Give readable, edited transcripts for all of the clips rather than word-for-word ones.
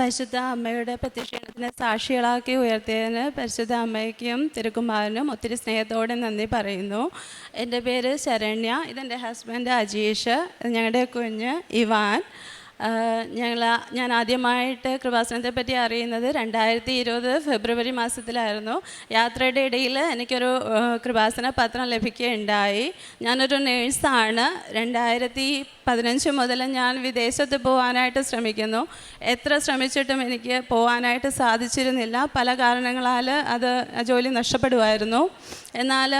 പരിശുദ്ധ അമ്മയുടെ പ്രത്യക്ഷണത്തിന് സാക്ഷികളാക്കി ഉയർത്തിയതിന് പരിശുദ്ധ അമ്മയ്ക്കും തിരുക്കുമാരനും ഒത്തിരി സ്നേഹത്തോടെ നന്ദി പറയുന്നു. എൻ്റെ പേര് ശരണ്യ, ഇതെൻ്റെ ഹസ്ബൻഡ് അജീഷ്, ഞങ്ങളുടെ കുഞ്ഞ് ഇവാൻ. ഞാൻ ആദ്യമായിട്ട് കൃപാസനത്തെ പറ്റി അറിയുന്നത് 2020 ഫെബ്രുവരി മാസത്തിലായിരുന്നു. യാത്രയുടെ ഇടയിൽ എനിക്കൊരു കൃപാസന പത്രം ലഭിക്കുകയുണ്ടായി. ഞാനൊരു നേഴ്സാണ്. 2015 മുതൽ ഞാൻ വിദേശത്ത് പോകാനായിട്ട് ശ്രമിക്കുന്നു. എത്ര ശ്രമിച്ചിട്ടും എനിക്ക് പോകാനായിട്ട് സാധിച്ചിരുന്നില്ല. പല കാരണങ്ങളാൽ അത് ജോലി നഷ്ടപ്പെടുമായിരുന്നു. എന്നാൽ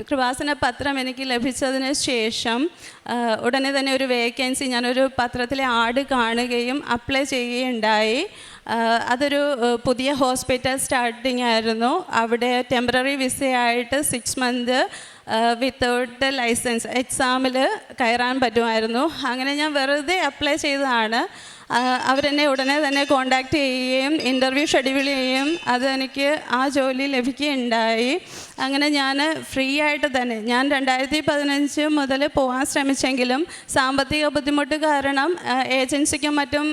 കൃപാസന പത്രം എനിക്ക് ലഭിച്ചതിന് ശേഷം ഉടനെ തന്നെ ഒരു വേക്കൻസി ഞാനൊരു പത്രത്തിലെ ആഡ് കാണുകയും അപ്ലൈ ചെയ്യുകയുണ്ടായി. അതൊരു പുതിയ ഹോസ്പിറ്റൽ സ്റ്റാർട്ടിംഗ് ആയിരുന്നു. അവിടെ ടെമ്പററി വിസയായിട്ട് 6 മന്ത് വിത്തൗട്ട് ലൈസൻസ് എക്സാമിൽ കയറാൻ പറ്റുമായിരുന്നു. അങ്ങനെ ഞാൻ വെറുതെ അപ്ലൈ ചെയ്തതാണ്. അവരെന്നെ ഉടനെ തന്നെ കോണ്ടാക്റ്റ് ചെയ്യുകയും ഇൻ്റർവ്യൂ ഷെഡ്യൂൾ ചെയ്യുകയും അതെനിക്ക് ആ ജോലി ലഭിക്കുകയുണ്ടായി. അങ്ങനെ ഞാൻ ഫ്രീ ആയിട്ട് തന്നെ ഞാൻ 2015 മുതൽ പോകാൻ ശ്രമിച്ചെങ്കിലും സാമ്പത്തിക ബുദ്ധിമുട്ട് കാരണം ഏജൻസിക്കും മറ്റും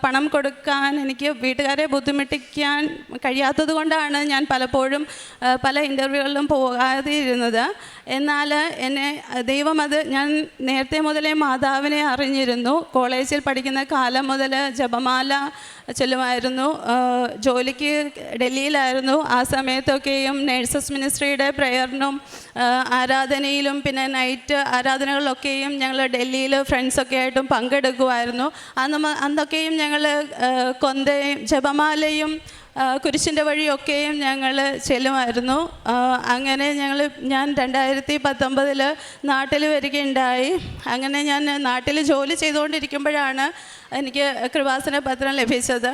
പണം കൊടുക്കാൻ എനിക്ക് വീട്ടുകാരെ ബുദ്ധിമുട്ടിക്കാൻ കഴിയാത്തത് കൊണ്ടാണ് ഞാൻ പലപ്പോഴും പല ഇൻ്റർവ്യൂകളിലും പോകാതെ ഇരുന്നത്. എന്നാൽ എന്നെ ദൈവം ഞാൻ നേരത്തെ മുതലേ മാതാവിനെ അറിഞ്ഞിരുന്നു. കോളേജിൽ പഠിക്കുന്ന കാലം മുതൽ ജപമാല ചൊല്ലുമായിരുന്നു. ജോലിക്ക് ഡൽഹിയിലായിരുന്നു. ആ സമയത്തൊക്കെയും നേഴ്സസ് മിനിസ്ട്രിയുടെ പ്രയറിനും ആരാധനയിലും പിന്നെ നൈറ്റ് ആരാധനകളിലൊക്കെയും ഞങ്ങൾ ഡൽഹിയിൽ ഫ്രണ്ട്സൊക്കെ ആയിട്ടും പങ്കെടുക്കുമായിരുന്നു. അന്നൊക്കെയും ഞങ്ങൾ കൊന്തയും ജപമാലയും കുരിശിൻ്റെ വഴിയൊക്കെയും ഞങ്ങൾ ചെല്ലുമായിരുന്നു. അങ്ങനെ ഞാൻ 2019 നാട്ടിൽ വരികയുണ്ടായി. അങ്ങനെ ഞാൻ നാട്ടിൽ ജോലി ചെയ്തുകൊണ്ടിരിക്കുമ്പോഴാണ് എനിക്ക് കൃപാസന പത്രം ലഭിച്ചത്.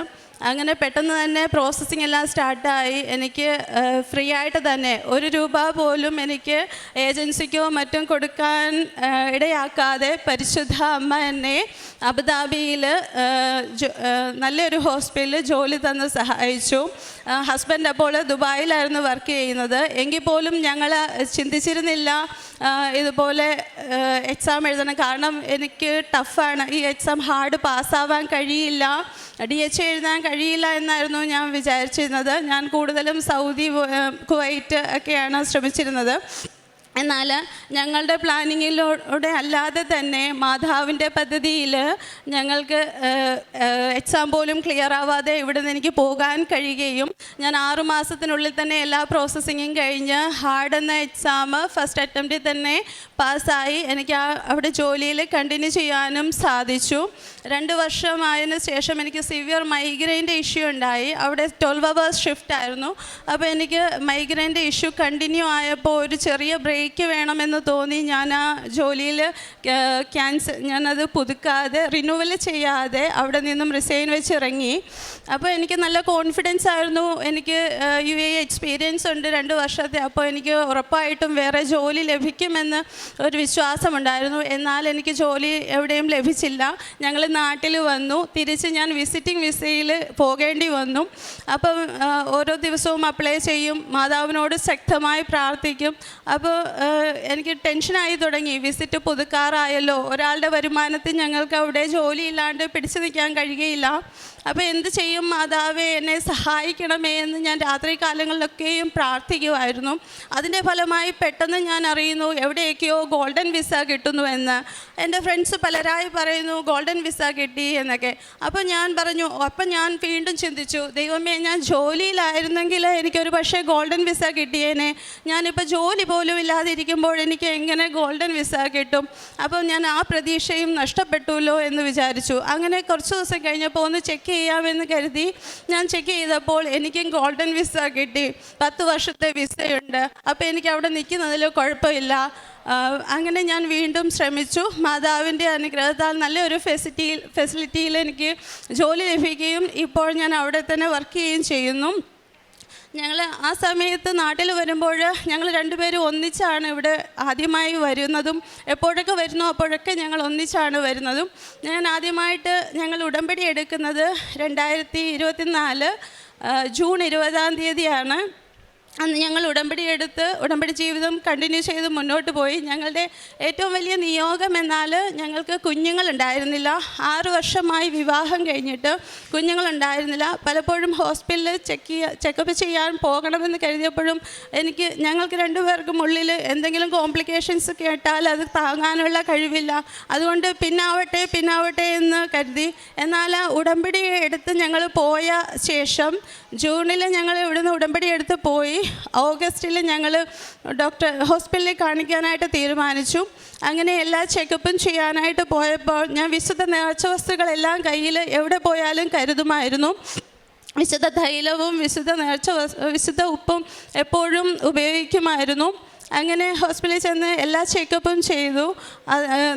അങ്ങനെ പെട്ടെന്ന് തന്നെ പ്രോസസ്സിംഗ് എല്ലാം സ്റ്റാർട്ടായി. എനിക്ക് ഫ്രീ ആയിട്ട് തന്നെ 1 രൂപ പോലും എനിക്ക് ഏജൻസിക്കോ മറ്റും കൊടുക്കാൻ ഇടയാക്കാതെ പരിശുദ്ധ അമ്മ എന്നെ അബുദാബിയിൽ നല്ലൊരു ഹോസ്പിറ്റലിൽ ജോലി തന്ന് സഹായിച്ചു. ഹസ്ബൻഡ് അപ്പോൾ ദുബായിലായിരുന്നു വർക്ക് ചെയ്യുന്നത്. എങ്കിൽ പോലും ഞങ്ങൾ ചിന്തിച്ചിരുന്നില്ല ഇതുപോലെ എക്സാം എഴുതണം. കാരണം എനിക്ക് ടഫാണ്, ഈ എക്സാം ഹാർഡ് പാസ്സാവാൻ കഴിയില്ല, DH എഴുതാൻ കഴിയില്ല എന്നായിരുന്നു ഞാൻ വിചാരിച്ചിരുന്നത്. ഞാൻ കൂടുതലും സൗദി, കുവൈറ്റ് ഒക്കെയാണ് ശ്രമിച്ചിരുന്നത്. എന്നാൽ ഞങ്ങളുടെ പ്ലാനിങ്ങിലൂടെ അല്ലാതെ തന്നെ മാതാവിൻ്റെ പദ്ധതിയിൽ ഞങ്ങൾക്ക് എക്സാം പോലും ക്ലിയർ ആവാതെ ഇവിടെ നിന്ന് എനിക്ക് പോകാൻ കഴിയുകയും ഞാൻ 6 മാസത്തിനുള്ളിൽ തന്നെ എല്ലാ പ്രോസസ്സിങ്ങും കഴിഞ്ഞ് ഹാർഡ് എന്ന എക്സാം ഫസ്റ്റ് അറ്റംപ്റ്റിൽ തന്നെ പാസ്സായി എനിക്ക് അവിടെ ജോലിയിൽ കണ്ടിന്യൂ ചെയ്യാനും സാധിച്ചു. 2 വർഷമായതിന് ശേഷം എനിക്ക് സിവിയർ മൈഗ്രെയിൻ്റെ ഇഷ്യൂ ഉണ്ടായി. അവിടെ 12 hours ഷിഫ്റ്റ് ആയിരുന്നു. അപ്പോൾ എനിക്ക് മൈഗ്രെയിൻ്റെ ഇഷ്യൂ കണ്ടിന്യൂ ആയപ്പോൾ ഒരു ചെറിയ ബ്രേക്ക് വേണമെന്ന് തോന്നി. ഞാൻ ആ ജോലിയിൽ ഞാനത് പുതുക്കാതെ റിന്യൂവൽ ചെയ്യാതെ അവിടെ നിന്നും റിസൈൻ വെച്ചിറങ്ങി. അപ്പോൾ എനിക്ക് നല്ല കോൺഫിഡൻസ് ആയിരുന്നു. എനിക്ക് UAE എക്സ്പീരിയൻസ് ഉണ്ട് 2 വർഷത്തെ. അപ്പോൾ എനിക്ക് ഉറപ്പായിട്ടും വേറെ ജോലി ലഭിക്കുമെന്ന് ഒരു വിശ്വാസമുണ്ടായിരുന്നു. എന്നാൽ എനിക്ക് ജോലി എവിടെയും ലഭിച്ചില്ല. ഞങ്ങൾ നാട്ടിൽ വന്നു. തിരിച്ച് ഞാൻ വിസിറ്റിംഗ് വിസയിൽ പോകേണ്ടി വന്നു. അപ്പം ഓരോ ദിവസവും അപ്ലൈ ചെയ്യും, മാതാവിനോട് ശക്തമായി പ്രാർത്ഥിക്കും. അപ്പോൾ എനിക്ക് ടെൻഷനായി തുടങ്ങി. വിസിറ്റ് പുതുക്കാറായല്ലോ, ഒരാളുടെ വരുമാനത്തിൽ ഞങ്ങൾക്ക് അവിടെ ജോലിയില്ലാണ്ട് പിടിച്ചു നിൽക്കാൻ കഴിയുകയില്ല. അപ്പോൾ എന്ത് ചെയ്യും മാതാവേ, എന്നെ സഹായിക്കണമേ എന്ന് ഞാൻ രാത്രി കാലങ്ങളിലൊക്കെയും പ്രാർത്ഥിക്കുമായിരുന്നു. അതിൻ്റെ ഫലമായി പെട്ടെന്ന് ഞാൻ അറിയുന്നു എവിടെയൊക്കെയോ ഗോൾഡൻ വിസ കിട്ടുന്നുവെന്ന്. എൻ്റെ ഫ്രണ്ട്സ് പലരായി പറയുന്നു ഗോൾഡൻ വിസ കിട്ടി എന്നൊക്കെ. അപ്പോൾ ഞാൻ പറഞ്ഞു, അപ്പം ഞാൻ വീണ്ടും ചിന്തിച്ചു, ദൈവമേ, ഞാൻ ജോലിയിലായിരുന്നെങ്കിൽ എനിക്കൊരു പക്ഷേ ഗോൾഡൻ വിസ കിട്ടിയേനെ. ഞാനിപ്പോൾ ജോലി പോലും ഇല്ലാതിരിക്കുമ്പോൾ എനിക്ക് എങ്ങനെ ഗോൾഡൻ വിസ കിട്ടും? അപ്പോൾ ഞാൻ ആ പ്രതീക്ഷയും നഷ്ടപ്പെട്ടുല്ലോ എന്ന് വിചാരിച്ചു. അങ്ങനെ കുറച്ച് ദിവസം കഴിഞ്ഞപ്പോൾ ഒന്ന് ചെക്ക് ചെയ്യാമെന്ന് കരുതി ഞാൻ ചെക്ക് ചെയ്തപ്പോൾ എനിക്കും ഗോൾഡൻ വിസ കിട്ടി. 10 വർഷത്തെ വിസയുണ്ട്. അപ്പോൾ എനിക്ക് അവിടെ നിൽക്കുന്നതിൽ കുഴപ്പമില്ല. അങ്ങനെ ഞാൻ വീണ്ടും ശ്രമിച്ചു. മാതാവിൻ്റെ അനുഗ്രഹത്താൽ നല്ലൊരു ഫെസിലിറ്റിയിൽ എനിക്ക് ജോലി ലഭിക്കുകയും ഇപ്പോൾ ഞാൻ അവിടെ തന്നെ വർക്ക് ചെയ്യുകയും ചെയ്യുന്നു. ഞങ്ങൾ ആ സമയത്ത് നാട്ടിൽ വരുമ്പോൾ ഞങ്ങൾ 2 പേരും ഒന്നിച്ചാണ് ഇവിടെ ആദ്യമായി വരുന്നതും. എപ്പോഴൊക്കെ വരുന്നു അപ്പോഴൊക്കെ ഞങ്ങൾ ഒന്നിച്ചാണ് വരുന്നതും. ഞാൻ ആദ്യമായിട്ട് ഞങ്ങൾ ഉടമ്പടി എടുക്കുന്നത് 2024 ജൂൺ 20-ാം തീയതിയാണ്. അന്ന് ഞങ്ങൾ ഉടമ്പടി എടുത്ത് ഉടമ്പടി ജീവിതം കണ്ടിന്യൂ ചെയ്ത് മുന്നോട്ട് പോയി. ഞങ്ങളുടെ ഏറ്റവും വലിയ നിയോഗം എന്നാൽ ഞങ്ങൾക്ക് കുഞ്ഞുങ്ങളുണ്ടായിരുന്നില്ല. 6 വർഷമായി വിവാഹം കഴിഞ്ഞിട്ട് കുഞ്ഞുങ്ങളുണ്ടായിരുന്നില്ല. പലപ്പോഴും ഹോസ്പിറ്റലിൽ ചെക്കപ്പ് ചെയ്യാൻ പോകണമെന്ന് കരുതിയപ്പോഴും ഞങ്ങൾക്ക് രണ്ടുപേർക്കും ഉള്ളിൽ എന്തെങ്കിലും കോംപ്ലിക്കേഷൻസ് കേട്ടാൽ അത് താങ്ങാനുള്ള കഴിവില്ല. അതുകൊണ്ട് പിന്നാവട്ടെ എന്ന് കരുതി. എന്നാൽ ഉടമ്പടി എടുത്ത് ഞങ്ങൾ പോയ ശേഷം ജൂണിൽ ഞങ്ങൾ ഇവിടുന്ന് ഉടമ്പടി എടുത്ത് പോയി. ഓഗസ്റ്റിൽ ഞങ്ങൾ ഹോസ്പിറ്റലിൽ കാണിക്കാനായിട്ട് തീരുമാനിച്ചു. അങ്ങനെ എല്ലാ ചെക്കപ്പും ചെയ്യാനായിട്ട് പോയപ്പോൾ ഞാൻ വിശുദ്ധ നേർച്ച വസ്തുക്കളെല്ലാം കയ്യിൽ എവിടെ പോയാലും കരുതുമായിരുന്നു. വിശുദ്ധ തൈലവും വിശുദ്ധ ഉപ്പും എപ്പോഴും ഉപയോഗിക്കുമായിരുന്നു. അങ്ങനെ ഹോസ്പിറ്റലിൽ ചെന്ന് എല്ലാ ചെക്കപ്പും ചെയ്തു.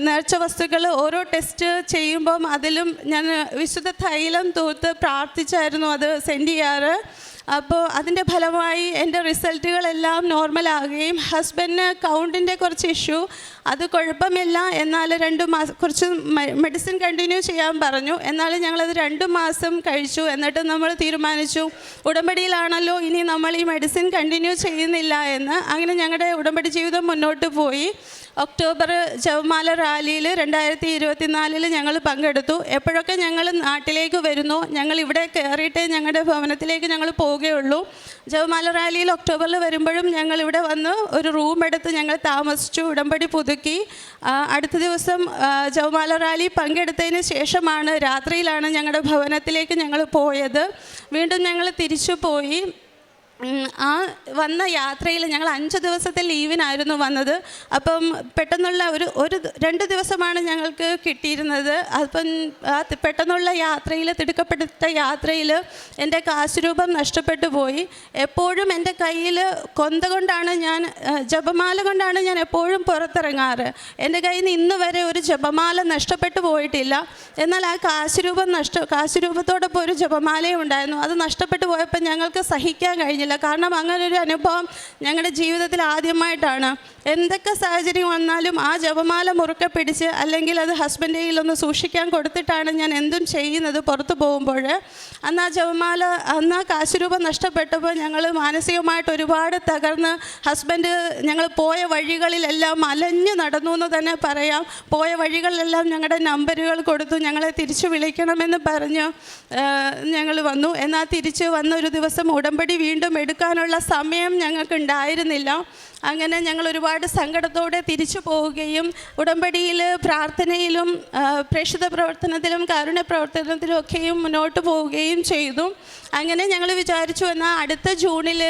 നേർച്ച വസ്തുക്കൾ ഓരോ ടെസ്റ്റ് ചെയ്യുമ്പം അതിലും ഞാൻ വിശുദ്ധ തൈലം തൂത്ത് പ്രാർത്ഥിച്ചായിരുന്നു അത് സെൻഡ് ചെയ്യാറ്. അപ്പോൾ അതിൻ്റെ ഫലമായി എൻ്റെ റിസൾട്ടുകളെല്ലാം നോർമലാകുകയും ഹസ്ബൻഡിന് കൗണ്ടിൻ്റെ കുറച്ച് ഇഷ്യൂ, അത് കുഴപ്പമില്ല, എന്നാൽ 2 മാസം കുറച്ച് മെഡിസിൻ കണ്ടിന്യൂ ചെയ്യാൻ പറഞ്ഞു. എന്നാലും ഞങ്ങളത് 2 മാസം കഴിച്ചു. എന്നിട്ട് നമ്മൾ തീരുമാനിച്ചു ഉടമ്പടിയിലാണല്ലോ, ഇനി നമ്മൾ ഈ മെഡിസിൻ കണ്ടിന്യൂ ചെയ്യുന്നില്ല എന്ന്. അങ്ങനെ ഞങ്ങളുടെ ഉടമ്പടി ജീവിതം മുന്നോട്ട് പോയി. ഒക്ടോബർ ജപമാല റാലിയിൽ 2024 ഞങ്ങൾ പങ്കെടുത്തു. എപ്പോഴൊക്കെ ഞങ്ങൾ നാട്ടിലേക്ക് വരുന്നു, ഞങ്ങൾ ഇവിടെ കയറിയിട്ടേ ഞങ്ങളുടെ ഭവനത്തിലേക്ക് ഞങ്ങൾ പോവുകയുള്ളൂ. ജപമാല റാലിയിൽ ഒക്ടോബറിൽ വരുമ്പോഴും ഞങ്ങൾ ഇവിടെ വന്ന് ഒരു റൂം എടുത്ത് ഞങ്ങൾ താമസിച്ചു, ഉടമ്പടി പുതുക്കി. അടുത്ത ദിവസം ജപമാല റാലി പങ്കെടുത്തതിന് ശേഷമാണ് രാത്രിയിലാണ് ഞങ്ങളുടെ ഭവനത്തിലേക്ക് ഞങ്ങൾ പോയത്. വീണ്ടും ഞങ്ങൾ തിരിച്ചു പോയി. ആ വന്ന യാത്രയിൽ ഞങ്ങൾ 5 ദിവസത്തെ ലീവിനായിരുന്നു വന്നത്. അപ്പം പെട്ടെന്നുള്ള ഒരു 2 ദിവസമാണ് ഞങ്ങൾക്ക് കിട്ടിയിരുന്നത്. അപ്പം ആ പെട്ടെന്നുള്ള യാത്രയിൽ, തിടുക്കപ്പെട്ട യാത്രയിൽ എൻ്റെ കാശുരൂപം നഷ്ടപ്പെട്ടു പോയി. എപ്പോഴും എൻ്റെ കയ്യിൽ കൊന്ത കൊണ്ടാണ് ജപമാല കൊണ്ടാണ് ഞാൻ എപ്പോഴും പുറത്തിറങ്ങാറ്. എൻ്റെ കയ്യിൽ നിന്ന് ഇന്ന് വരെ ഒരു ജപമാല നഷ്ടപ്പെട്ടു പോയിട്ടില്ല. എന്നാൽ ആ കാശുരൂപത്തോടൊപ്പം ഒരു ജപമാലയും ഉണ്ടായിരുന്നു. അത് നഷ്ടപ്പെട്ടു പോയപ്പോൾ ഞങ്ങൾക്ക് സഹിക്കാൻ കഴിഞ്ഞില്ല. കാരണം അങ്ങനൊരു അനുഭവം ഞങ്ങളുടെ ജീവിതത്തിൽ ആദ്യമായിട്ടാണ്. എന്തൊക്കെ സാഹചര്യം വന്നാലും ആ ജപമാല മുറുക്കെ പിടിച്ച്, അല്ലെങ്കിൽ അത് ഹസ്ബൻഡ് കയ്യിലൊന്ന് സൂക്ഷിക്കാൻ കൊടുത്തിട്ടാണ് ഞാൻ എന്തും ചെയ്യുന്നത് പുറത്ത് പോകുമ്പോൾ. അന്ന് ആ കാശുരൂപം നഷ്ടപ്പെട്ടപ്പോൾ ഞങ്ങൾ മാനസികമായിട്ട് ഒരുപാട് തകർന്ന്, ഹസ്ബൻഡ് ഞങ്ങൾ പോയ വഴികളിലെല്ലാം അലഞ്ഞു നടന്നു എന്ന് തന്നെ പറയാം. പോയ വഴികളിലെല്ലാം ഞങ്ങളുടെ നമ്പറുകൾ കൊടുത്തു, ഞങ്ങളെ തിരിച്ചു വിളിക്കണമെന്ന് പറഞ്ഞ് ഞങ്ങൾ വന്നു. എന്നാൽ തിരിച്ച് വന്ന ഒരു ദിവസം ഉടമ്പടി വീണ്ടും എടുക്കാനുള്ള സമയം ഞങ്ങൾക്ക് ഉണ്ടായിരുന്നില്ല. അങ്ങനെ ഞങ്ങൾ ഒരുപാട് സങ്കടത്തോടെ തിരിച്ചു പോവുകയും ഉടമ്പടിയിൽ പ്രാർത്ഥനയിലും പ്രേക്ഷിത പ്രവർത്തനത്തിലും കാരുണ്യ പ്രവർത്തനത്തിലും ഒക്കെയും മുന്നോട്ട് പോവുകയും ചെയ്തു. അങ്ങനെ ഞങ്ങൾ വിചാരിച്ചു എന്നാൽ അടുത്ത ജൂണിൽ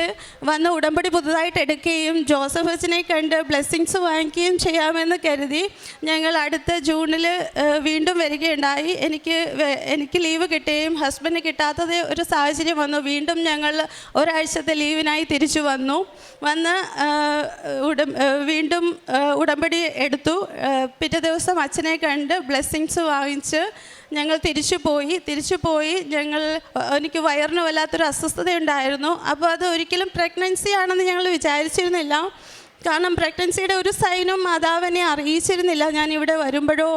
വന്ന് ഉടമ്പടി പുതുതായിട്ട് എടുക്കുകയും ജോസഫ് അച്ഛനെ കണ്ട് ബ്ലെസ്സിങ്സ് വാങ്ങിക്കുകയും ചെയ്യാമെന്ന് കരുതി ഞങ്ങൾ അടുത്ത ജൂണിൽ വീണ്ടും വരികയുണ്ടായി. എനിക്ക് ലീവ് കിട്ടുകയും ഹസ്ബൻഡ് കിട്ടാത്തത് ഒരു സാഹചര്യം വന്നു. വീണ്ടും ഞങ്ങൾ ഒരാഴ്ചത്തെ ലീവിനായി തിരിച്ചു വന്ന് വീണ്ടും ഉടമ്പടി എടുത്തു. പിറ്റേ ദിവസം അച്ഛനെ കണ്ട് ബ്ലെസ്സിങ്സ് വാങ്ങിച്ച് ഞങ്ങൾ തിരിച്ചു പോയി. എനിക്ക് വയറിന് വല്ലാത്തൊരു അസ്വസ്ഥതയുണ്ടായിരുന്നു. അപ്പോൾ അത് ഒരിക്കലും പ്രഗ്നൻസി ആണെന്ന് ഞങ്ങൾ വിചാരിച്ചിരുന്നില്ല. കാരണം പ്രഗ്നൻസിയുടെ ഒരു സൈനും മാതാവിനെ അറിയിച്ചിരുന്നില്ല. ഞാനിവിടെ വരുമ്പോഴോ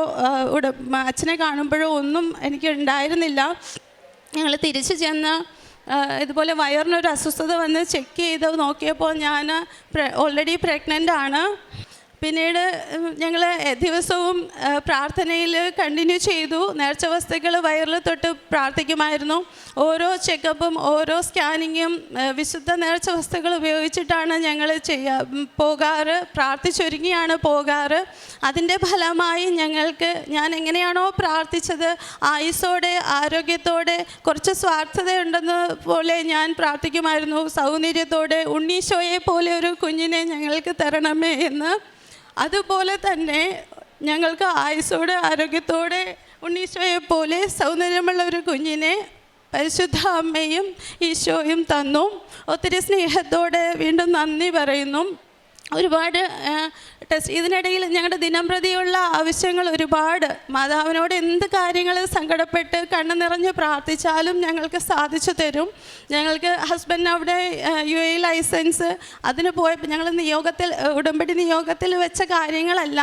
അച്ഛനെ കാണുമ്പോഴോ ഒന്നും എനിക്ക് ഉണ്ടായിരുന്നില്ല. ഞങ്ങൾ തിരിച്ചു ചെന്ന് ഇതുപോലെ വയറിനൊരു അസ്വസ്ഥത വന്ന് ചെക്ക് ചെയ്ത് നോക്കിയപ്പോൾ ഞാൻ ഓൾറെഡി പ്രഗ്നൻ്റ് ആണ്. പിന്നീട് ഞങ്ങൾ ദിവസവും പ്രാർത്ഥനയിൽ കണ്ടിന്യൂ ചെയ്തു. നേർച്ച വസ്തുക്കൾ വയറിൽ തൊട്ട് പ്രാർത്ഥിക്കുമായിരുന്നു. ഓരോ ചെക്കപ്പും ഓരോ സ്കാനിങ്ങും വിശുദ്ധ നേർച്ച വസ്തുക്കൾ ഉപയോഗിച്ചിട്ടാണ് ഞങ്ങൾ പോകാറ്. പ്രാർത്ഥിച്ചൊരുങ്ങിയാണ് പോകാറ്. അതിൻ്റെ ഫലമായി ഞാൻ എങ്ങനെയാണോ പ്രാർത്ഥിച്ചത്, ആയുസ്സോടെ ആരോഗ്യത്തോടെ കുറച്ച് സ്വാർത്ഥതയുണ്ടെന്ന് പോലെ ഞാൻ പ്രാർത്ഥിക്കുമായിരുന്നു. സൗന്ദര്യത്തോടെ ഉണ്ണീശോയെ പോലെ ഒരു കുഞ്ഞിനെ ഞങ്ങൾക്ക് തരണമേ എന്ന്. അതുപോലെ തന്നെ ഞങ്ങൾക്ക് ആയുസ്സോടെ ആരോഗ്യത്തോടെ ഉണ്ണീശോയെ പോലെ സൗന്ദര്യമുള്ള ഒരു കുഞ്ഞിനെ പരിശുദ്ധ അമ്മയും ഈശോയും തന്നു. ഒത്തിരി സ്നേഹത്തോടെ വീണ്ടും നന്ദി പറയുന്നു. ഒരുപാട് ഇതിനിടയിൽ ഞങ്ങളുടെ ദിനംപ്രതിയുള്ള ആവശ്യങ്ങൾ ഒരുപാട്. മാതാവിനോട് എന്ത് കാര്യങ്ങൾ സങ്കടപ്പെട്ട് കണ്ണു നിറഞ്ഞ് പ്രാർത്ഥിച്ചാലും ഞങ്ങൾക്ക് സാധിച്ചു തരും. ഞങ്ങൾക്ക് ഹസ്ബൻഡ് അവിടെ UAE ലൈസൻസ് അതിന് പോയപ്പോൾ ഞങ്ങൾ ഉടമ്പടി നിയോഗത്തിൽ വെച്ച കാര്യങ്ങളല്ല,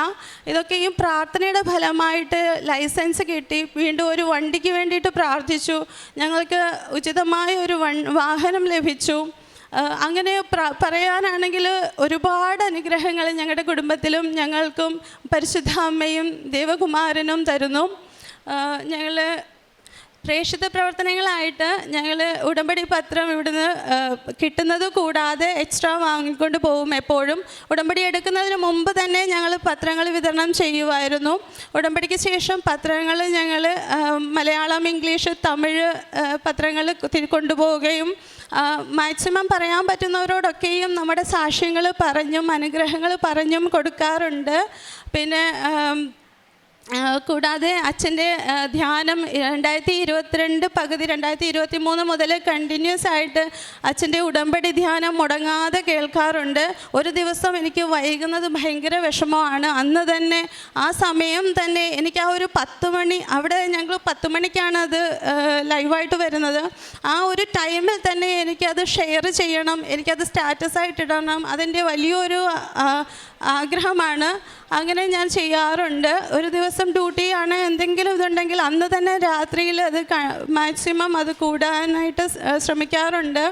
ഇതൊക്കെയും പ്രാർത്ഥനയുടെ ഫലമായിട്ട് ലൈസൻസ് കിട്ടി. വീണ്ടും ഒരു വണ്ടിക്ക് വേണ്ടിയിട്ട് പ്രാർത്ഥിച്ചു. ഞങ്ങൾക്ക് ഉചിതമായ ഒരു വാഹനം ലഭിച്ചു. അങ്ങനെ പറയാനാണെങ്കിൽ ഒരുപാട് അനുഗ്രഹങ്ങൾ ഞങ്ങളുടെ കുടുംബത്തിലും ഞങ്ങൾക്കും പരിശുദ്ധ അമ്മയും ദേവകുമാരനും തരുന്നു. ഞങ്ങൾ പ്രേക്ഷിത പ്രവർത്തനങ്ങളായിട്ട് ഞങ്ങൾ ഉടമ്പടി പത്രം ഇവിടുന്ന് കിട്ടുന്നത് കൂടാതെ എക്സ്ട്രാ വാങ്ങിക്കൊണ്ട് പോകും. എപ്പോഴും ഉടമ്പടി എടുക്കുന്നതിന് മുമ്പ് തന്നെ ഞങ്ങൾ പത്രങ്ങൾ വിതരണം ചെയ്യുമായിരുന്നു. ഉടമ്പടിക്ക് ശേഷം പത്രങ്ങൾ ഞങ്ങൾ മലയാളം, ഇംഗ്ലീഷ്, തമിഴ് പത്രങ്ങൾ കൊണ്ടുപോവുകയും മാക്സിമം പറയാൻ പറ്റുന്നവരോടൊക്കെയും നമ്മുടെ സാക്ഷ്യങ്ങൾ പറഞ്ഞും അനുഗ്രഹങ്ങൾ പറഞ്ഞും കൊടുക്കാറുണ്ട്. പിന്നെ കൂടാതെ അച്ഛൻ്റെ ധ്യാനം 2022 പകുതി 2023 മുതൽ കണ്ടിന്യൂസ് ആയിട്ട് അച്ഛൻ്റെ ഉടമ്പടി ധ്യാനം മുടങ്ങാതെ കേൾക്കാറുണ്ട്. ഒരു ദിവസം എനിക്ക് വൈകുന്നത് ഭയങ്കര വിഷമമാണ്. അന്ന് തന്നെ ആ സമയം തന്നെ എനിക്ക് ആ ഒരു 10 മണി, അവിടെ ഞങ്ങൾ 10 മണിക്കാണ് അത് ലൈവായിട്ട് വരുന്നത്. ആ ഒരു ടൈമിൽ തന്നെ എനിക്കത് ഷെയർ ചെയ്യണം, എനിക്കത് സ്റ്റാറ്റസായിട്ട് ഇടണം, അതിൻ്റെ വലിയൊരു ആഗ്രഹമാണ്. അങ്ങനെ ഞാൻ ചെയ്യാറുണ്ട്. ഒരു ദിവസം ഡ്യൂട്ടിയാണ് എന്തെങ്കിലും ഇതുണ്ടെങ്കിൽ അന്ന് തന്നെ രാത്രിയിൽ അത് മാക്സിമം അത് കൂടാനായിട്ട് ശ്രമിക്കാറുണ്ട്.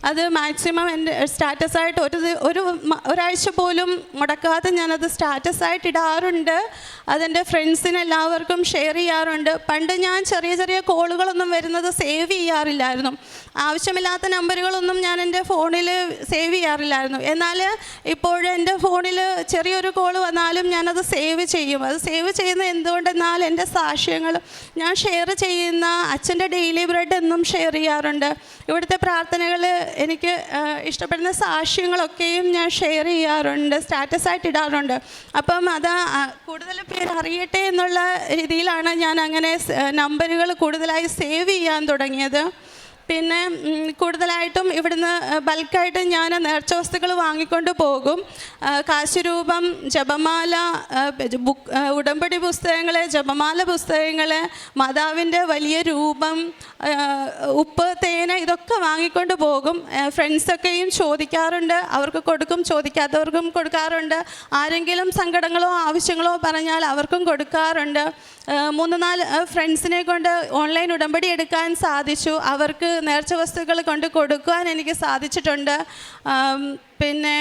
അത് മാക്സിമം എൻ്റെ സ്റ്റാറ്റസായിട്ട് ഒരാഴ്ച പോലും മുടക്കാതെ ഞാനത് സ്റ്റാറ്റസായിട്ട് ഇടാറുണ്ട്. അതെൻ്റെ ഫ്രണ്ട്സിന് എല്ലാവർക്കും ഷെയർ ചെയ്യാറുണ്ട്. പണ്ട് ഞാൻ ചെറിയ കോളുകളൊന്നും വരുന്നത് സേവ് ചെയ്യാറില്ലായിരുന്നു. ആവശ്യമില്ലാത്ത നമ്പറുകളൊന്നും ഞാൻ എൻ്റെ ഫോണിൽ സേവ് ചെയ്യാറില്ലായിരുന്നു. എന്നാൽ ഇപ്പോഴെൻ്റെ ഫോണിൽ ചെറിയൊരു കോൾ വന്നാലും ഞാനത് സേവ് ചെയ്യും. അത് സേവ് ചെയ്യുന്നത് എന്തുകൊണ്ടെന്നാൽ എൻ്റെ സാക്ഷ്യങ്ങൾ ഞാൻ ഷെയർ ചെയ്യുന്ന അച്ഛൻ്റെ ഡെയിലി ബ്രെഡ് എന്നും ഷെയർ ചെയ്യാറുണ്ട്. ഇവിടുത്തെ പ്രാർത്ഥനകൾ എനിക്ക് ഇഷ്ടപ്പെടുന്ന സാക്ഷ്യങ്ങളൊക്കെയും ഞാൻ ഷെയർ ചെയ്യാറുണ്ട്, സ്റ്റാറ്റസായിട്ട് ഇടാറുണ്ട്. അപ്പം അത് കൂടുതൽ പേര് അറിയട്ടെ എന്നുള്ള രീതിയിലാണ് ഞാൻ അങ്ങനെ നമ്പറുകൾ കൂടുതലായി സേവ് ചെയ്യാൻ തുടങ്ങിയത്. പിന്നെ കൂടുതലായിട്ടും ഇവിടുന്ന് ബൾക്കായിട്ട് ഞാൻ നേർച്ച വസ്തുക്കൾ വാങ്ങിക്കൊണ്ട് പോകും. കാശുരൂപം, ജപമാല, ഉടമ്പടി പുസ്തകങ്ങൾ, ജപമാല പുസ്തകങ്ങൾ, മാതാവിൻ്റെ വലിയ രൂപം, ഉപ്പ്, തേന, ഇതൊക്കെ വാങ്ങിക്കൊണ്ട് പോകും. ഫ്രണ്ട്സൊക്കെയും ചോദിക്കാറുണ്ട്, അവർക്ക് കൊടുക്കും, ചോദിക്കാത്തവർക്കും കൊടുക്കാറുണ്ട്. ആരെങ്കിലും സങ്കടങ്ങളോ ആവശ്യങ്ങളോ പറഞ്ഞാൽ അവർക്കും കൊടുക്കാറുണ്ട്. 3-4 ഫ്രണ്ട്സിനെ കൊണ്ട് ഓൺലൈൻ ഉടമ്പടി എടുക്കാൻ സാധിച്ചു. അവർക്ക് നേർച്ച വസ്തുക്കൾ കൊണ്ട് കൊടുക്കുവാൻ എനിക്ക് സാധിച്ചിട്ടുണ്ട്. പിന്നെ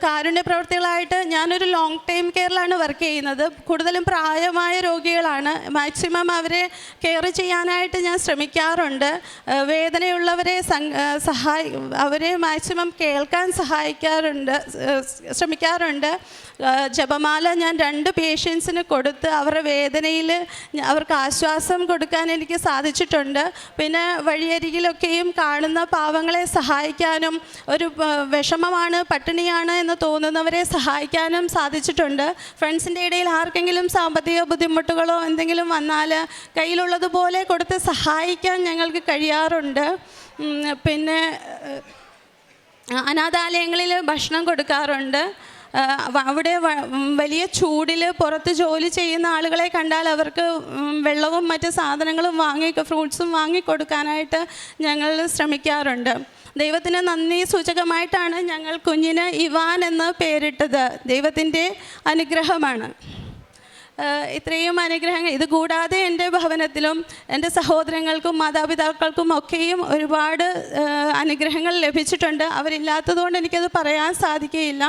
കാരുണ്യ പ്രവർത്തികളായിട്ട് ഞാനൊരു ലോങ് ടൈം കെയറിലാണ് വർക്ക് ചെയ്യുന്നത്. കൂടുതലും പ്രായമായ രോഗികളാണ്. മാക്സിമം അവരെ കെയർ ചെയ്യാനായിട്ട് ഞാൻ ശ്രമിക്കാറുണ്ട്. വേദനയുള്ളവരെ അവരെ മാക്സിമം കേൾക്കാൻ ശ്രമിക്കാറുണ്ട്. ജപമാല ഞാൻ 2 പേഷ്യൻസിന് കൊടുത്ത് അവരുടെ വേദനയിൽ അവർക്ക് ആശ്വാസം കൊടുക്കാൻ എനിക്ക് സാധിച്ചിട്ടുണ്ട്. പിന്നെ വഴിയരികിലൊക്കെയും കാണുന്ന പാവങ്ങളെ സഹായിക്കാനും, ഒരു വിഷമമാണ്, പട്ടിണിയാണ് എന്ന് തോന്നുന്നവരെ സഹായിക്കാനും സാധിച്ചിട്ടുണ്ട്. ഫ്രണ്ട്സിൻ്റെ ഇടയിൽ ആർക്കെങ്കിലും സാമ്പത്തിക ബുദ്ധിമുട്ടുകളോ എന്തെങ്കിലും വന്നാൽ കയ്യിലുള്ളതുപോലെ കൊടുത്ത് സഹായിക്കാൻ ഞങ്ങൾക്ക് കഴിയാറുണ്ട്. പിന്നെ അനാഥാലയങ്ങളിൽ ഭക്ഷണം കൊടുക്കാറുണ്ട്. അവിടെ വലിയ ചൂടിൽ പുറത്ത് ജോലി ചെയ്യുന്ന ആളുകളെ കണ്ടാൽ അവർക്ക് വെള്ളവും മറ്റ് സാധനങ്ങളും ഫ്രൂട്ട്സും വാങ്ങിക്കൊടുക്കാനായിട്ട് ഞങ്ങൾ ശ്രമിക്കാറുണ്ട്. ദൈവത്തിന് നന്ദി സൂചകമായിട്ടാണ് ഞങ്ങൾ കുഞ്ഞിന് ഇവാൻ എന്ന് പേരിട്ടത്. ദൈവത്തിൻ്റെ അനുഗ്രഹമാണ്. ഇത്രയും അനുഗ്രഹങ്ങൾ. ഇത് കൂടാതെ എൻ്റെ ഭവനത്തിലും എൻ്റെ സഹോദരങ്ങൾക്കും മാതാപിതാക്കൾക്കും ഒക്കെയും ഒരുപാട് അനുഗ്രഹങ്ങൾ ലഭിച്ചിട്ടുണ്ട്. അവരില്ലാത്തതുകൊണ്ട് എനിക്കത് പറയാൻ സാധിക്കുകയില്ല.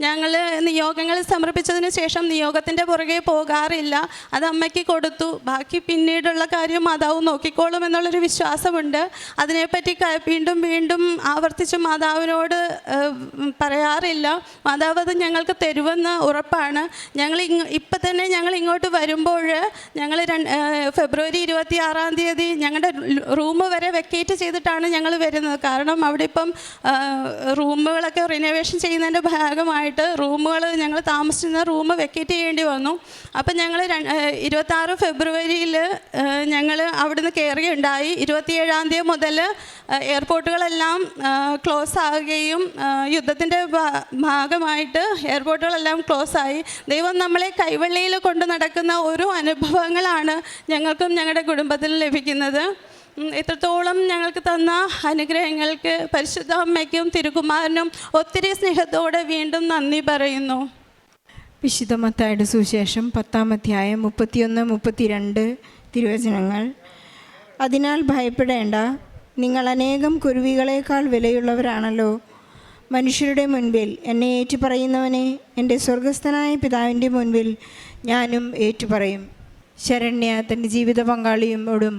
ഞങ്ങൾ നിയോഗങ്ങൾ സമർപ്പിച്ചതിന് ശേഷം നിയോഗത്തിൻ്റെ പുറകെ പോകാറില്ല. അത് അമ്മയ്ക്ക് കൊടുത്തു, ബാക്കി പിന്നീടുള്ള കാര്യം മാതാവ് നോക്കിക്കോളും എന്നുള്ളൊരു വിശ്വാസമുണ്ട്. അതിനെപ്പറ്റി വീണ്ടും ആവർത്തിച്ച് മാതാവിനോട് പറയാറില്ല. മാതാവ് അത് ഞങ്ങൾക്ക് തരുമെന്ന് ഉറപ്പാണ്. ഇപ്പം തന്നെ ഞങ്ങൾ ഇങ്ങോട്ട് വരുമ്പോൾ ഞങ്ങൾ ഫെബ്രുവരി 26 ഞങ്ങളുടെ റൂം വരെ വെക്കേറ്റ് ചെയ്തിട്ടാണ് ഞങ്ങൾ വരുന്നത്. കാരണം അവിടെ ഇപ്പം റൂമുകളൊക്കെ റിനോവേഷൻ ചെയ്യുന്നതിൻ്റെ ഭാഗമായിട്ട് ഞങ്ങൾ താമസിക്കുന്ന റൂം വെക്കേറ്റ് ചെയ്യേണ്ടി വന്നു. അപ്പം ഞങ്ങൾ 26 ഫെബ്രുവരിയിൽ ഞങ്ങൾ അവിടുന്ന് കയറുകയുണ്ടായി. 27 മുതൽ എയർപോർട്ടുകളെല്ലാം ക്ലോസ് ആകുകയും യുദ്ധത്തിൻ്റെ ഭാഗമായിട്ട് എയർപോർട്ടുകളെല്ലാം ക്ലോസായി. ദൈവം നമ്മളെ കൈവെള്ളിയിൽ കൊണ്ട് നടക്കുന്ന ഓരോ അനുഭവങ്ങളാണ് ഞങ്ങൾക്കും ഞങ്ങളുടെ കുടുംബത്തിനും ലഭിക്കുന്നത്. ഇത്രത്തോളം ഞങ്ങൾക്ക് തന്ന അനുഗ്രഹങ്ങൾക്ക് പരിശുദ്ധ അമ്മയ്ക്കും തിരുകുമാരനും ഒത്തിരി സ്നേഹത്തോടെ വീണ്ടും നന്ദി പറയുന്നു. വിശുദ്ധ മത്തായിയുടെ സുവിശേഷം 10-ാം അധ്യായം 31-32 തിരുവചനങ്ങൾ. അതിനാൽ ഭയപ്പെടേണ്ട, നിങ്ങൾ അനേകം കുരുവികളേക്കാൾ വിലയുള്ളവരാണല്ലോ. മനുഷ്യരുടെ മുൻപിൽ എന്നെ ഏറ്റുപറയുന്നവനെ എൻ്റെ സ്വർഗസ്ഥനായ പിതാവിൻ്റെ മുൻപിൽ ഞാനും ഏറ്റുപറയും. ശരണ്യ തൻ്റെ ജീവിത പങ്കാളിയോടും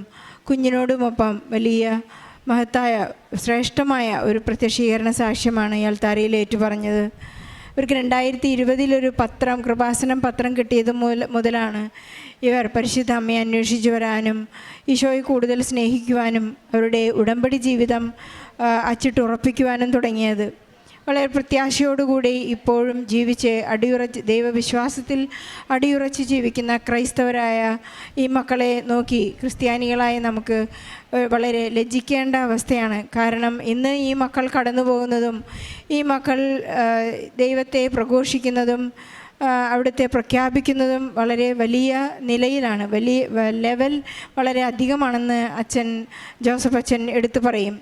കുഞ്ഞിനോടുമൊപ്പം വലിയ മഹത്തായ ശ്രേഷ്ഠമായ ഒരു പ്രത്യക്ഷീകരണ സാക്ഷ്യമാണ് ഈ അൾത്താരയിൽ ഏറ്റുപറഞ്ഞത്. ഇവർക്ക് 2020 പത്രം, കൃപാസനം പത്രം കിട്ടിയത് മുതലാണ് ഇവർ പരിശുദ്ധ അമ്മയെ അന്വേഷിച്ചു വരാനും ഈശോയെ കൂടുതൽ സ്നേഹിക്കുവാനും അവരുടെ ഉടമ്പടി ജീവിതം അച്ചിട്ടുറപ്പിക്കുവാനും തുടങ്ങിയത്. വളരെ പ്രത്യാശയോടുകൂടി ഇപ്പോഴും ജീവിച്ച് ദൈവവിശ്വാസത്തിൽ അടിയുറച്ച് ജീവിക്കുന്ന ക്രൈസ്തവരായ ഈ മക്കളെ നോക്കി ക്രിസ്ത്യാനികളായ നമുക്ക് വളരെ ലജ്ജിക്കേണ്ട അവസ്ഥയാണ്. കാരണം ഇന്ന് ഈ മക്കൾ കടന്നു പോകുന്നതും ഈ മക്കൾ ദൈവത്തെ പ്രഘോഷിക്കുന്നതും അവിടുത്തെ പ്രഖ്യാപിക്കുന്നതും വളരെ വലിയ നിലയിലാണ്. വലിയ ലെവൽ വളരെ അധികമാണെന്ന് അച്ഛൻ ജോസഫ് അച്ഛൻ എടുത്തു പറയും.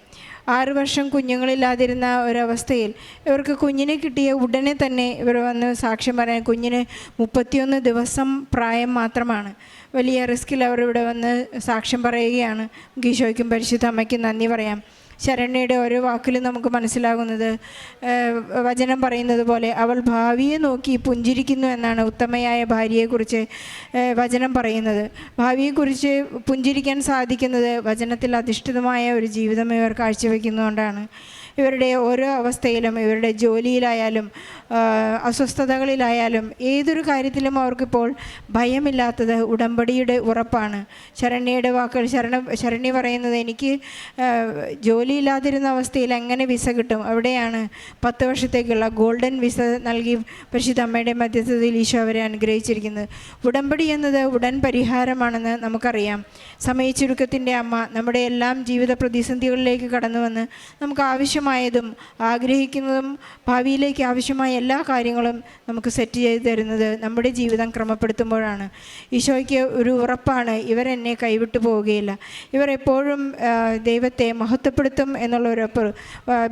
6 വർഷം കുഞ്ഞുങ്ങളില്ലാതിരുന്ന ഒരവസ്ഥയിൽ ഇവർക്ക് കുഞ്ഞിനെ കിട്ടിയ ഉടനെ തന്നെ ഇവർ വന്ന് സാക്ഷ്യം പറയാൻ, കുഞ്ഞിന് 31 ദിവസം പ്രായം മാത്രമാണ്. വലിയ റിസ്കിൽ അവർ ഇവിടെ വന്ന് സാക്ഷ്യം പറയുകയാണ്. ഈശോയ്ക്കും പരിശുദ്ധ അമ്മയ്ക്കും നന്ദി പറയാം. ശരണ്യയുടെ ഓരോ വാക്കിലും നമുക്ക് മനസ്സിലാകുന്നത് വചനം പറയുന്നത് പോലെ അവൾ ഭാവിയെ നോക്കി പുഞ്ചിരിക്കുന്നു എന്നാണ് ഉത്തമയായ ഭാര്യയെക്കുറിച്ച് വചനം പറയുന്നത്. ഭാവിയെക്കുറിച്ച് പുഞ്ചിരിക്കാൻ സാധിക്കുന്നത് വചനത്തിൽ അധിഷ്ഠിതമായ ഒരു ജീവിതം ഇവർ കാഴ്ചവെക്കുന്നതുകൊണ്ടാണ്. ഇവരുടെ ഓരോ അവസ്ഥയിലും, ഇവരുടെ ജോലിയിലായാലും അസ്വസ്ഥതകളിലായാലും ഏതൊരു കാര്യത്തിലും അവർക്കിപ്പോൾ ഭയമില്ലാത്തത് ഉടമ്പടിയുടെ ഉറപ്പാണ്. ശരണ്യയുടെ വാക്കുകൾ, ശരണ്യ പറയുന്നത്, എനിക്ക് ജോലിയില്ലാതിരുന്ന അവസ്ഥയിൽ എങ്ങനെ വിസ കിട്ടും? അവിടെയാണ് 10 വർഷത്തേക്കുള്ള ഗോൾഡൻ വിസ നൽകി പരിശുദ്ധ അമ്മയുടെ മധ്യസ്ഥതയിൽ ഈശോ അവരെ അനുഗ്രഹിച്ചിരിക്കുന്നത്. ഉടമ്പടി എന്നത് ഉടൻ പരിഹാരമാണെന്ന് നമുക്കറിയാം. സമയച്ചുരുക്കത്തിൻ്റെ അമ്മ നമ്മുടെ എല്ലാം ജീവിത പ്രതിസന്ധികളിലേക്ക് കടന്നു വന്ന് നമുക്ക് ആവശ്യമായതും ആഗ്രഹിക്കുന്നതും ഭാവിയിലേക്ക് ആവശ്യമായ എല്ലാ കാര്യങ്ങളും നമുക്ക് സെറ്റ് ചെയ്ത് തരുന്നത് നമ്മുടെ ജീവിതം ക്രമപ്പെടുത്തുമ്പോഴാണ്. ഈശോയ്ക്ക് ഒരു ഉറപ്പാണ്, ഇവരെന്നെ കൈവിട്ടു പോവുകയില്ല, ഇവർ എപ്പോഴും ദൈവത്തെ മഹത്വപ്പെടുത്തും എന്നുള്ളൊരുറപ്പ്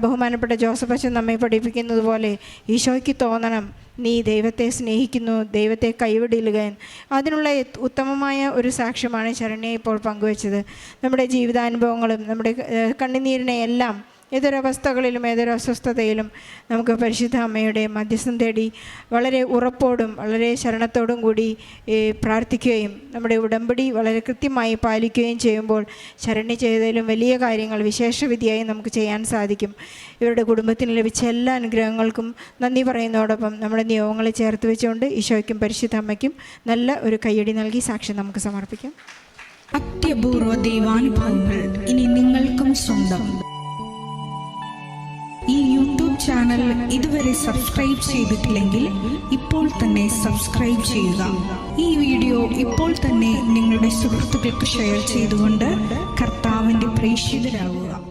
ബഹുമാനപ്പെട്ട ജോസഫ് അച്ഛൻ നമ്മെ പഠിപ്പിക്കുന്നത് പോലെ ഈശോയ്ക്ക് തോന്നണം, നീ ദൈവത്തെ സ്നേഹിക്കുന്നു, ദൈവത്തെ കൈവിടില്ല. അതിനുള്ള ഉത്തമമായ ഒരു സാക്ഷ്യമാണ് ശരണ്യ ഇപ്പോൾ പങ്കുവച്ചത്. നമ്മുടെ ജീവിതാനുഭവങ്ങളും നമ്മുടെ കണ്ണുനീരിനെ എല്ലാം ഏതൊരവസ്ഥകളിലും ഏതൊരു അസ്വസ്ഥതയിലും നമുക്ക് പരിശുദ്ധ അമ്മയുടെ മധ്യസ്ഥം തേടി വളരെ ഉറപ്പോടും വളരെ ശരണത്തോടും കൂടി പ്രാർത്ഥിക്കുകയും നമ്മുടെ ഉടമ്പടി വളരെ കൃത്യമായി പാലിക്കുകയും ചെയ്യുമ്പോൾ ശരണ്യ ചെയ്തതിലും വലിയ കാര്യങ്ങൾ വിശേഷവിധിയായി നമുക്ക് ചെയ്യാൻ സാധിക്കും. ഇവരുടെ കുടുംബത്തിന് ലഭിച്ച എല്ലാ അനുഗ്രഹങ്ങൾക്കും നന്ദി പറയുന്നതോടൊപ്പം നമ്മുടെ നിയോഗങ്ങളെ ചേർത്ത് വെച്ചുകൊണ്ട് ഈശോയ്ക്കും പരിശുദ്ധ അമ്മയ്ക്കും നല്ല ഒരു കയ്യടി നൽകി സാക്ഷ്യം നമുക്ക് സമർപ്പിക്കാം. അത്യപൂർവ ദൈവാനുഭവങ്ങൾ ഇനി നിങ്ങൾക്കും സ്വന്തം. ഈ യൂട്യൂബ് ചാനൽ ഇതുവരെ സബ്സ്ക്രൈബ് ചെയ്തിട്ടില്ലെങ്കിൽ ഇപ്പോൾ തന്നെ സബ്സ്ക്രൈബ് ചെയ്യുക. ഈ വീഡിയോ ഇപ്പോൾ തന്നെ നിങ്ങളുടെ സുഹൃത്തുക്കൾക്ക് ഷെയർ ചെയ്തുകൊണ്ട് കർത്താവിൻ്റെ പ്രേക്ഷിതരാകുക.